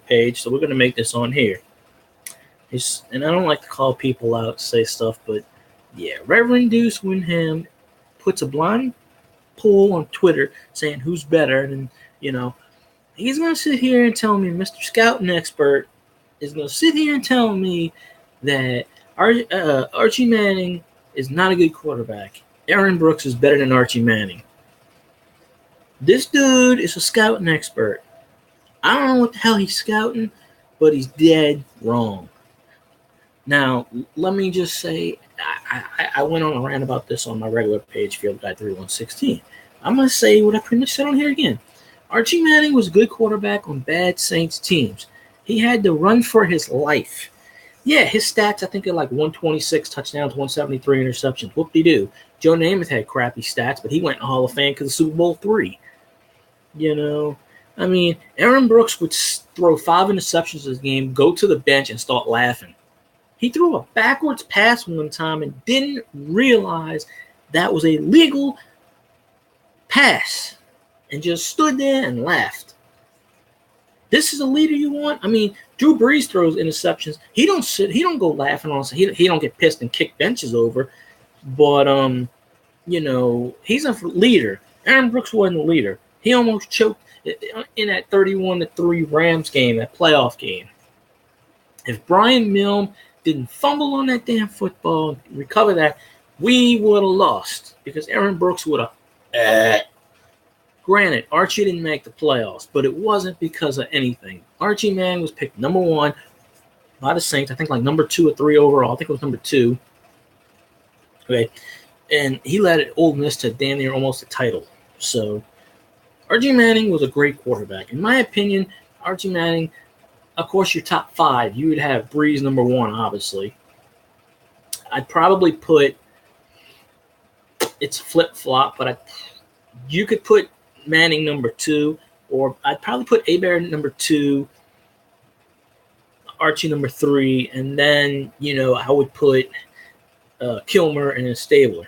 page, so we're going to make this on here. And I don't like to call people out to say stuff, but yeah, Reverend Deuce Windham puts a blind poll on Twitter saying who's better, and he's going to sit here and tell me, Mr. Scouting Expert is going to sit here and tell me that Archie Manning is not a good quarterback. Aaron Brooks is better than Archie Manning. This dude is a scouting expert. I don't know what the hell he's scouting, but he's dead wrong. Now, let me just say, I went on a rant about this on my regular page, Field Guy 3116. I'm going to say what I pretty much said on here again. Archie Manning was a good quarterback on bad Saints teams. He had to run for his life. Yeah, his stats, I think, are like 126 touchdowns, 173 interceptions. Whoop-de-doo. Joe Namath had crappy stats, but he went in the Hall of Fame because of Super Bowl III. I mean, Aaron Brooks would throw 5 interceptions this game, go to the bench, and start laughing. He threw a backwards pass one time and didn't realize that was a legal pass and just stood there and laughed. This is a leader you want? I mean, Drew Brees throws interceptions. He don't go laughing on us. He don't get pissed and kick benches over. But he's a leader. Aaron Brooks wasn't a leader. He almost choked in that 31-3 Rams game, that playoff game. If Brian Milne didn't fumble on that damn football and recover that, we would have lost because Aaron Brooks would have. Granted, Archie didn't make the playoffs, but it wasn't because of anything. Archie Manning was picked number 1 by the Saints. I think like number 2 or 3 overall. I think it was number 2. Okay, and he led Ole Miss to damn near almost a title. So Archie Manning was a great quarterback. In my opinion, Archie Manning, of course, your top 5, you would have Brees number 1, obviously. I'd probably put, it's flip-flop, but you could put Manning number 2, or I'd probably put Hebert number 2, Archie number 3, and then, I would put Kilmer and then Stabler.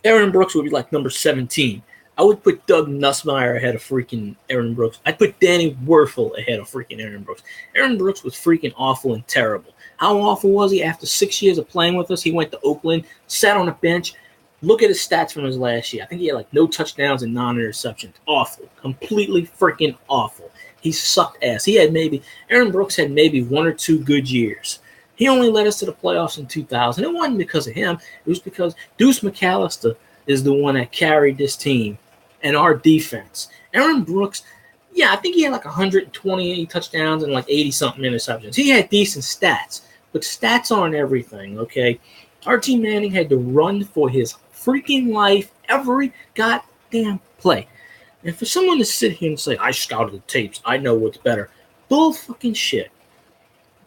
Aaron Brooks would be like number 17. I would put Doug Nussmeier ahead of freaking Aaron Brooks. I'd put Danny Werfel ahead of freaking Aaron Brooks. Aaron Brooks was freaking awful and terrible. How awful was he? After 6 years of playing with us, he went to Oakland, sat on a bench. Look at his stats from his last year. I think he had like no touchdowns and non-interceptions. Awful. Completely freaking awful. He sucked ass. Aaron Brooks had maybe 1 or 2 good years. He only led us to the playoffs in 2000. It wasn't because of him. It was because Deuce McAllister is the one that carried this team and our defense. Aaron Brooks, I think he had like 128 touchdowns and like 80-something interceptions. He had decent stats, but stats aren't everything, okay? Archie Manning had to run for his freaking life every goddamn play. And for someone to sit here and say, I scouted the tapes, I know what's better. Bull fucking shit.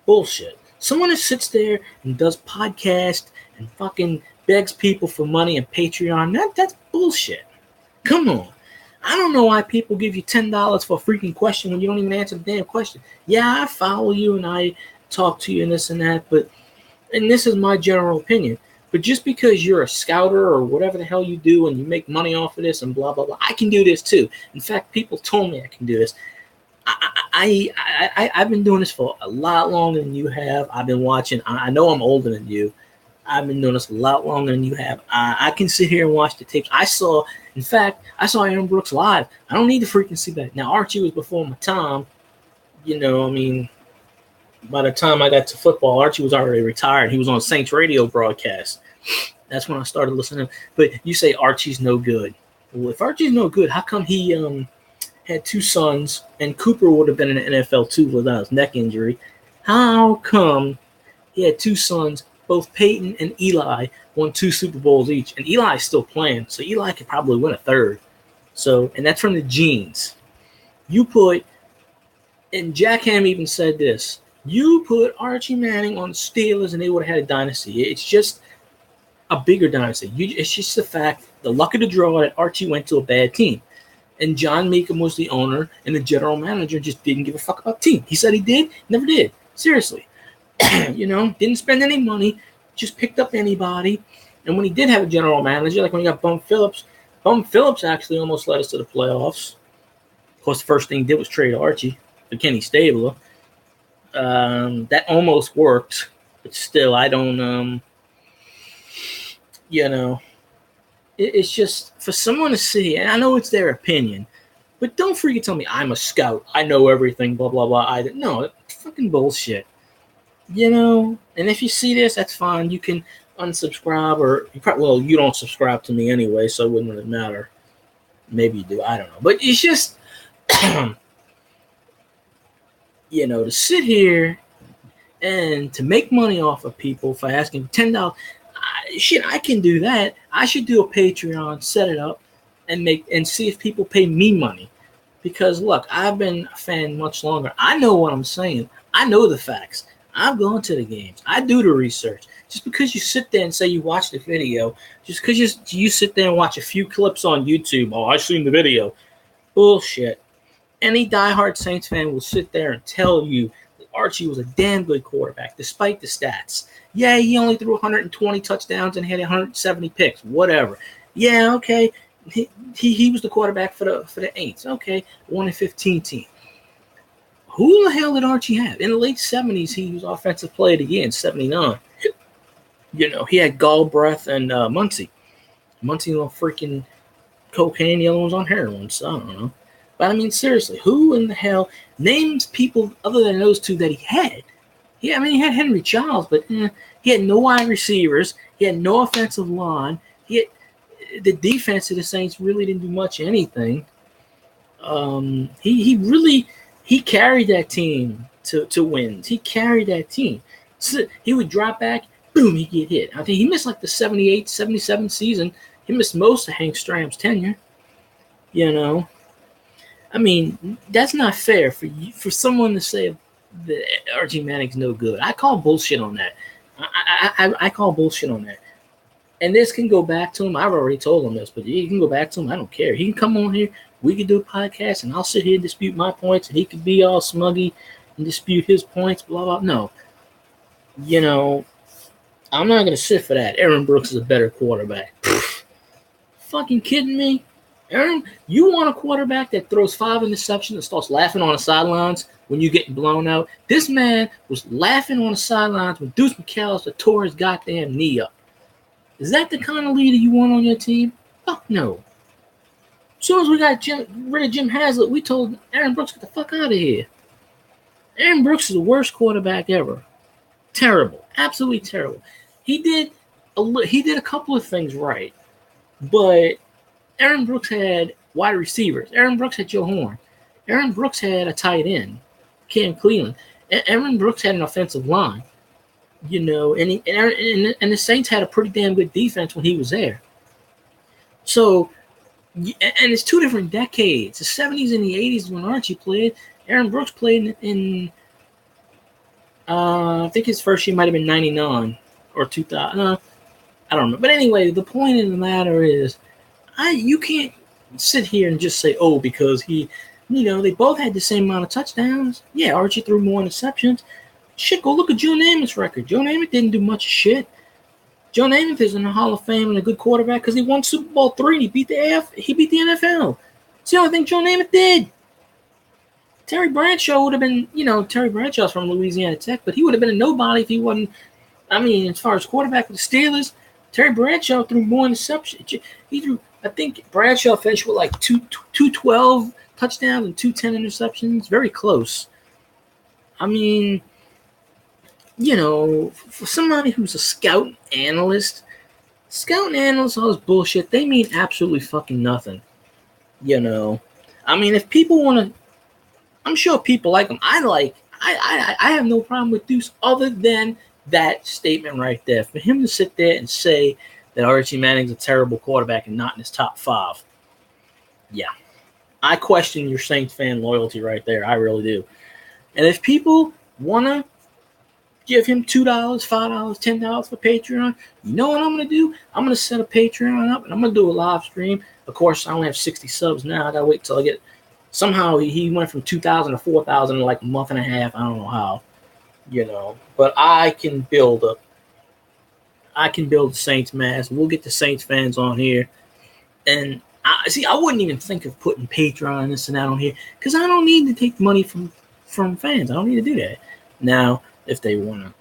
Bullshit. Someone that sits there and does podcasts and fucking begs people for money and Patreon, that's bullshit. Come on. I don't know why people give you $10 for a freaking question when you don't even answer the damn question. Yeah, I follow you and I talk to you and this and that, and this is my general opinion. But just because you're a scouter or whatever the hell you do and you make money off of this and blah, blah, blah, I can do this too. In fact, people told me I can do this. I've been doing this for a lot longer than you have. I've been watching. I know I'm older than you. I've been doing this a lot longer than you have. I can sit here and watch the tapes. I saw Aaron Brooks live. I don't need to freaking see that. Now, Archie was before my time. By the time I got to football, Archie was already retired. He was on Saints radio broadcast. That's when I started listening. But you say Archie's no good. Well, if Archie's no good, how come he had 2 sons and Cooper would have been in the NFL too without his neck injury? How come he had 2 sons, both Peyton and Eli, won 2 Super Bowls each? And Eli's still playing, so Eli could probably win a 3rd. And that's from the genes. And Jack Ham even said this, you put Archie Manning on the Steelers and they would have had a dynasty. It's just a bigger dynasty. It's just the fact, the luck of the draw that Archie went to a bad team. And John Meekum was the owner and the general manager just didn't give a fuck about the team. He said he did, never did. Seriously. Didn't spend any money, just picked up anybody. And when he did have a general manager, like when he got Bum Phillips actually almost led us to the playoffs. Of course, the first thing he did was trade Archie. Kenny Stabler. That almost worked, but still, I don't. It's just for someone to see, and I know it's their opinion, but don't freaking tell me I'm a scout. I know everything. Blah blah blah. No, fucking bullshit. And if you see this, that's fine. You can unsubscribe, or you don't subscribe to me anyway, so it wouldn't really matter. Maybe you do. I don't know, but it's just. To sit here and to make money off of people for asking $10, I can do that. I should do a Patreon, set it up, and see if people pay me money. Because look, I've been a fan much longer. I know what I'm saying. I know the facts. I've gone to the games. I do the research. Just because you sit there and say you watch the video, just because you sit there and watch a few clips on YouTube, oh, I've seen the video. Bullshit. Any diehard Saints fan will sit there and tell you that Archie was a damn good quarterback, despite the stats. Yeah, he only threw 120 touchdowns and had 170 picks. Whatever. Yeah, okay. He was the quarterback for the Aints. Okay, 1-15 team. Who the hell did Archie have? In the late 70s, he was offensive player of the year in 79. He had Galbraith and Muncie. Muncie on freaking cocaine, the other one's on heroin, so I don't know. But I mean, seriously, who in the hell names people other than those two that he had? Yeah, I mean, he had Henry Childs, but he had no wide receivers. He had no offensive line. The defense of the Saints really didn't do much of anything. He carried that team to wins. He carried that team. So he would drop back, boom, he'd get hit. I think he missed like the 78, 77 season. He missed most of Hank Stram's tenure. I mean, that's not fair for someone to say that Archie Manning's no good. I call bullshit on that. I call bullshit on that. And this can go back to him. I've already told him this, but you can go back to him. I don't care. He can come on here. We can do a podcast, and I'll sit here and dispute my points, and he could be all smuggy and dispute his points, blah, blah. No. I'm not going to sit for that. Aaron Brooks is a better quarterback. Fucking kidding me? Aaron, you want a quarterback that throws 5 interceptions and starts laughing on the sidelines when you're getting blown out? This man was laughing on the sidelines when Deuce McAllister tore his goddamn knee up. Is that the kind of leader you want on your team? Fuck no. As soon as we got rid of Jim Haslett, we told Aaron Brooks, get the fuck out of here. Aaron Brooks is the worst quarterback ever. Terrible. Absolutely terrible. He did a couple of things right, but Aaron Brooks had wide receivers. Aaron Brooks had Joe Horn. Aaron Brooks had a tight end, Cam Cleveland. Aaron Brooks had an offensive line, and the Saints had a pretty damn good defense when he was there. So, and it's 2 different decades. The 70s and the 80s when Archie played. Aaron Brooks played in I think his first year might have been 99 or 2000. I don't know. But anyway, the point of the matter is, you can't sit here and just say, oh, because they both had the same amount of touchdowns. Yeah, Archie threw more interceptions. Shit, go look at Joe Namath's record. Joe Namath didn't do much shit. Joe Namath is in the Hall of Fame and a good quarterback because he won Super Bowl 3 and he beat the NFL. It's the only thing Joe Namath did. Terry Bradshaw would have been, Terry Bradshaw's from Louisiana Tech, but he would have been a nobody if he wasn't. I mean, as far as quarterback with the Steelers, Terry Bradshaw threw more interceptions. I think Bradshaw finished with like 212 touchdowns and 210 interceptions. Very close. I mean, for somebody who's a scout analyst, all this bullshit, they mean absolutely fucking nothing. I mean, if people want to, I'm sure people like him. I have no problem with Deuce other than that statement right there. For him to sit there and say that Archie Manning's a terrible quarterback and not in his top 5. Yeah. I question your Saints fan loyalty right there. I really do. And if people want to give him $2, $5, $10 for Patreon, you know what I'm going to do? I'm going to set a Patreon up, and I'm going to do a live stream. Of course, I only have 60 subs now. I got to wait till I get – somehow he went from 2,000 to 4,000 in like a month and a half. I don't know how, But I can build the Saints mass. We'll get the Saints fans on here. And I wouldn't even think of putting Patreon and this and that on here because I don't need to take money from from fans. I don't need to do that. Now, if they want to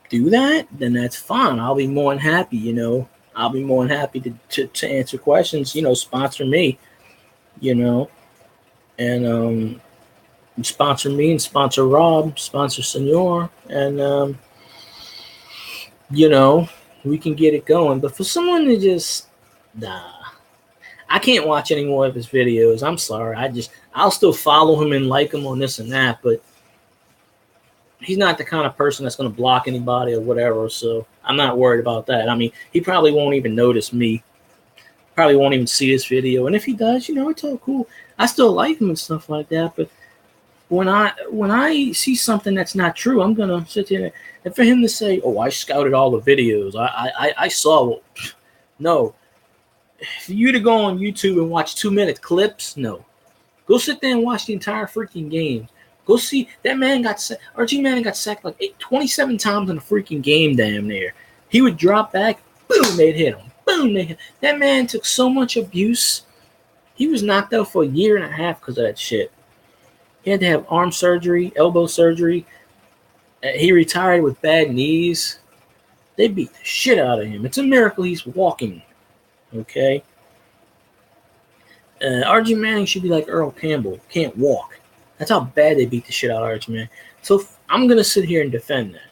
do that, then that's fine. I'll be more than happy, I'll be more than happy to answer questions, sponsor me, and sponsor me and sponsor Rob, sponsor Senor, and, we can get it going. But for someone to just, I can't watch any more of his videos. I'm sorry. I'll still follow him and like him on this and that, but he's not the kind of person that's going to block anybody or whatever. So I'm not worried about that. I mean, he probably won't even notice me. Probably won't even see this video. And if he does, it's all cool. I still like him and stuff like that. But when I see something that's not true, I'm going to sit there. And for him to say, oh, I scouted all the videos. I saw. No. For you to go on YouTube and watch 2-minute clips, no. Go sit there and watch the entire freaking game. Go see that man Archie Manning got sacked like 27 times in a freaking game damn near. He would drop back, boom, they'd hit him. Boom, they'd hit him. That man took so much abuse. He was knocked out for 1.5 years because of that shit. He had to have arm surgery, elbow surgery. He retired with bad knees. They beat the shit out of him. It's a miracle he's walking. Okay? Archie Manning should be like Earl Campbell. Can't walk. That's how bad they beat the shit out of Archie Manning. So I'm going to sit here and defend that.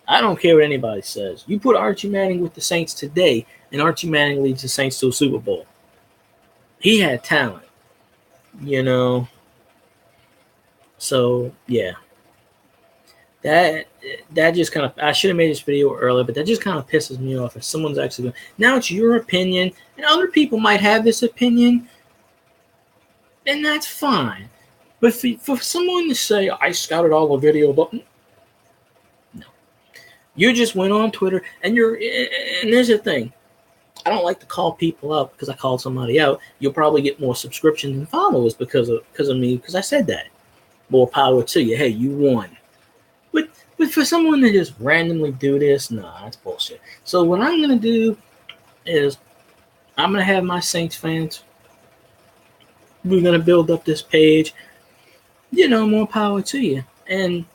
I don't care what anybody says. You put Archie Manning with the Saints today, and Archie Manning leads the Saints to a Super Bowl. He had talent. So, yeah. That just kind of, I should have made this video earlier, but that just kind of pisses me off if someone's actually going, now it's your opinion, and other people might have this opinion, and that's fine. But for someone to say, I scouted all the video, but no. You just went on Twitter, and there's the thing. I don't like to call people out because I called somebody out. You'll probably get more subscriptions and followers because of me, because I said that. More power to you. Hey, you won. But for someone to just randomly do this, nah, that's bullshit. So what I'm going to do is I'm going to have my Saints fans. We're going to build up this page. More power to you. And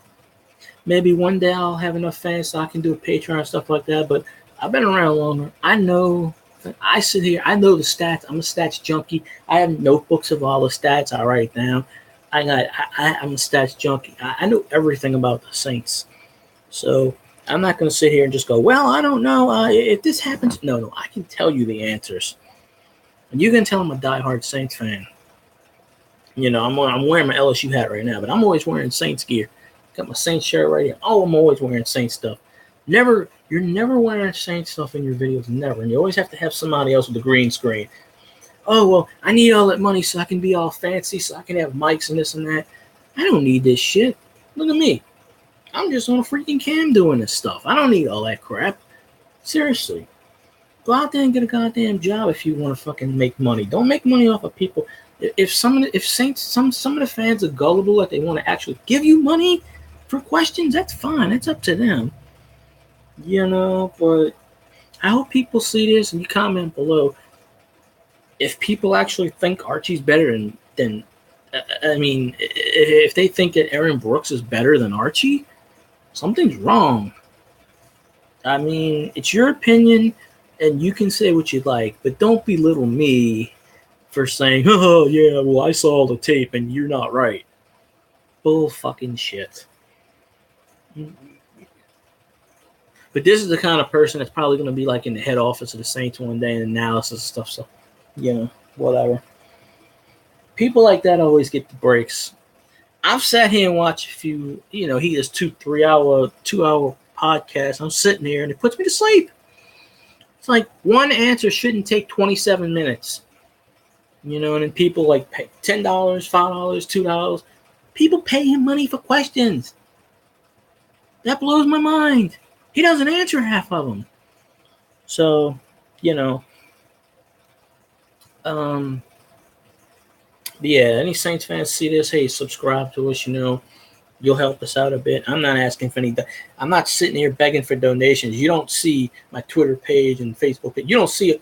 maybe one day I'll have enough fans so I can do a Patreon and stuff like that. But I've been around longer. I know. I sit here. I know the stats. I'm a stats junkie. I have notebooks of all the stats. I write down. I'm a stats junkie. I know everything about the Saints. So I'm not going to sit here and just go, well, I don't know. If this happens, no, I can tell you the answers. And you can tell I'm a diehard Saints fan. I'm wearing my LSU hat right now, but I'm always wearing Saints gear. Got my Saints shirt right here. Oh, I'm always wearing Saints stuff. You're never wearing Saints stuff in your videos, never. And you always have to have somebody else with the green screen. Oh, well, I need all that money so I can be all fancy, so I can have mics and this and that. I don't need this shit. Look at me. I'm just on a freaking cam doing this stuff. I don't need all that crap. Seriously. Go out there and get a goddamn job if you want to fucking make money. Don't make money off of people. If some of the fans are gullible that they want to actually give you money for questions, that's fine. That's up to them. But I hope people see this and you comment below. If people actually think Archie's better than if they think that Aaron Brooks is better than Archie, something's wrong. I mean, it's your opinion, and you can say what you like, but don't belittle me for saying, oh, yeah, well, I saw the tape, and you're not right. Bull fucking shit. But this is the kind of person that's probably going to be like in the head office of the Saints one day in analysis and stuff, so, whatever. People like that always get the breaks. I've sat here and watched a few, he does 2-3 hour podcasts. I'm sitting here and it puts me to sleep. It's like one answer shouldn't take 27 minutes. And then people like pay $10, $5, $2. People pay him money for questions. That blows my mind. He doesn't answer half of them. So, yeah, any Saints fans see this, hey, subscribe to us, you'll help us out a bit. I'm not asking for any, I'm not sitting here begging for donations. You don't see my Twitter page and Facebook page. You don't see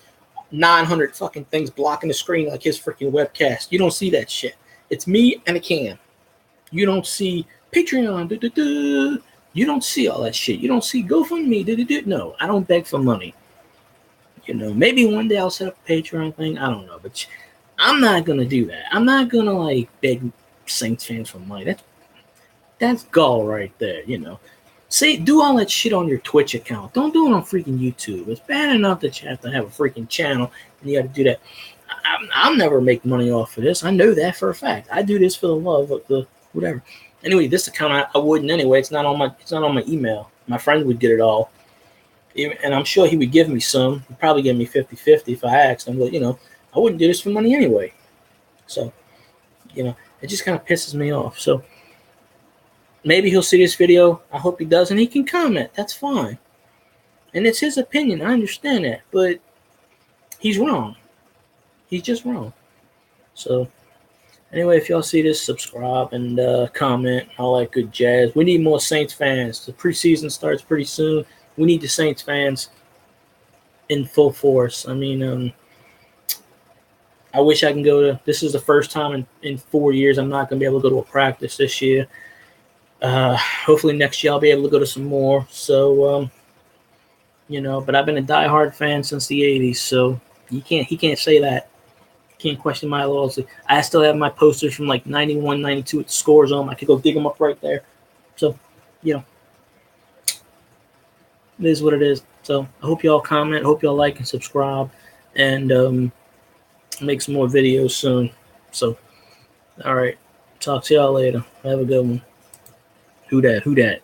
900 fucking things blocking the screen like his freaking webcast. You don't see that shit. It's me and a cam. You don't see Patreon. You don't see all that shit. You don't see GoFundMe. No, I don't beg for money. Maybe one day I'll set up a Patreon thing. I don't know, but I'm not gonna do that. I'm not gonna like beg Saints fans for money. That's gall right there. Say do all that shit on your Twitch account. Don't do it on freaking YouTube. It's bad enough that you have to have a freaking channel and you got to do that. I'll never make money off of this. I know that for a fact. I do this for the love of the whatever. Anyway, this account I wouldn't anyway. It's not on my email. My friend would get it all. And I'm sure he would give me some. He'd probably give me 50-50 if I asked him. But, I wouldn't do this for money anyway. So, it just kind of pisses me off. So, maybe he'll see this video. I hope he does. And he can comment. That's fine. And it's his opinion. I understand that. But he's wrong. He's just wrong. So, anyway, if y'all see this, subscribe and comment, all that good jazz. We need more Saints fans. The preseason starts pretty soon. We need the Saints fans in full force. I mean, I wish I can go to – this is the first time in 4 years I'm not going to be able to go to a practice this year. Hopefully next year I'll be able to go to some more. So, but I've been a diehard fan since the 80s, so he can't say that. Can't question my loyalty. I still have my posters from like 91, 92 with the scores on them. I could go dig them up right there. So, it is what it is. So I hope y'all comment. Hope y'all like and subscribe. And make some more videos soon. So, all right. Talk to y'all later. Have a good one. Who dat?